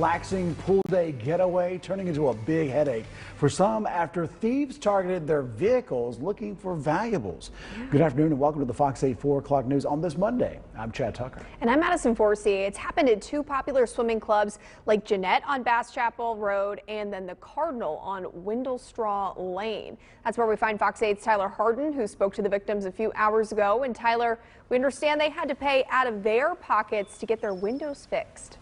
relaxing pool day getaway turning into a big headache for some after thieves targeted their vehicles looking for valuables. Good afternoon and welcome to the Fox 8 4 o'clock news on this Monday. I'm Chad Tucker. And I'm Madison Forsey. It's happened at two popular swimming clubs like Jeanette on Bass Chapel Road and then the Cardinal on Windlestraw Lane. That's where we find Fox 8's Tyler Harden, who spoke to the victims a few hours ago. And Tyler, we understand they had to pay out of their pockets to get their windows fixed.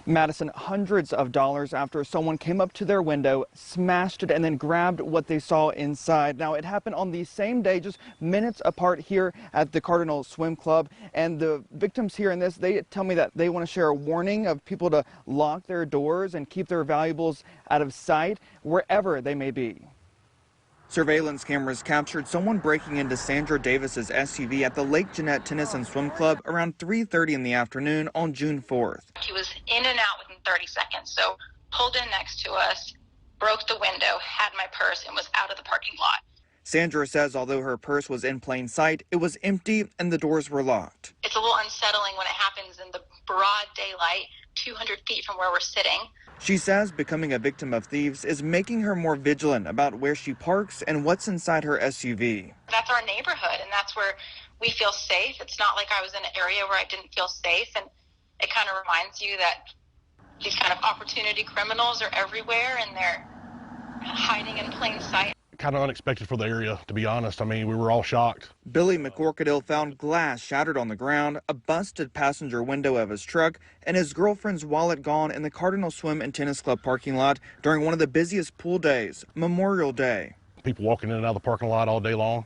Madison, hundreds of dollars after someone came up to their window, smashed it, and then grabbed what they saw inside. Now, it happened on the same day, just minutes apart here at the Cardinal Swim Club. And the victims here in this, they tell me that they want to share a warning of people to lock their doors and keep their valuables out of sight wherever they may be. Surveillance cameras captured someone breaking into Sandra Davis's SUV at the Lake Jeanette Tennis and Swim Club around 3:30 in the afternoon on June 4th. He was in and out within 30 seconds, so pulled in next to us, broke the window, had my purse, and was out of the parking lot. Sandra says although her purse was in plain sight, it was empty and the doors were locked. It's a little unsettling when it happens in the broad daylight, 200 feet from where we're sitting. She says becoming a victim of thieves is making her more vigilant about where she parks and what's inside her SUV. That's our neighborhood, and that's where we feel safe. It's not like I was in an area where I didn't feel safe, and it kind of reminds you that these kind of opportunity criminals are everywhere, and they're hiding in plain sight. Kind of unexpected for the area, to be honest. I mean, we were all shocked. Billy McCorkadale found glass shattered on the ground, a busted passenger window of his truck, and his girlfriend's wallet gone in the Cardinal Swim and Tennis Club parking lot during one of the busiest pool days, Memorial Day. People walking in and out of the parking lot all day long.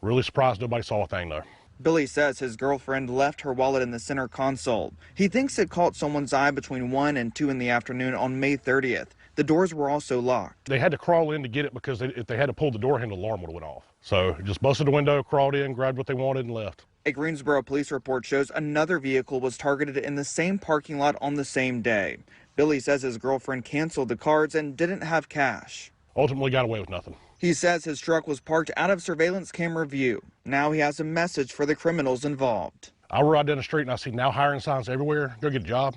Really surprised nobody saw a thing, though. Billy says his girlfriend left her wallet in the center console. He thinks it caught someone's eye between 1 and 2 in the afternoon on May 30th. The doors were also locked. They had to crawl in to get it because if they had to pull the door handle, the alarm would have went off. So just busted the window, crawled in, grabbed what they wanted, and left. A Greensboro police report shows another vehicle was targeted in the same parking lot on the same day. Billy says his girlfriend canceled the cards and didn't have cash. Ultimately got away with nothing. He says his truck was parked out of surveillance camera view. Now he has a message for the criminals involved. I rode down the street and I see now hiring signs everywhere. Go get a job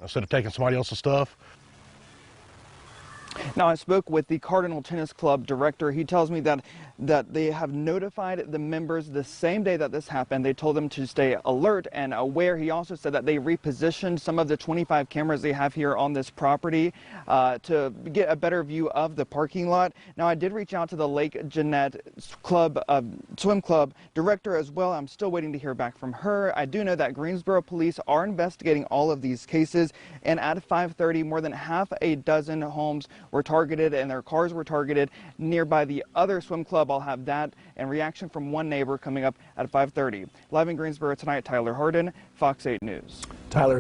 instead of taking somebody else's stuff. Now, I spoke with the Cardinal Tennis Club director. He tells me that they have notified the members the same day that this happened. They told them to stay alert and aware. He also said that they repositioned some of the 25 cameras they have here on this property to get a better view of the parking lot. Now, I did reach out to the Lake Jeanette Swim Club director as well. I'm still waiting to hear back from her. I do know that Greensboro police are investigating all of these cases, and at 5:30, more than half a dozen homes were targeted and their cars were targeted nearby the other swim club. I'll have that and reaction from one neighbor coming up at 5:30. Live in Greensboro tonight, Tyler Harden, Fox 8 News. Tyler.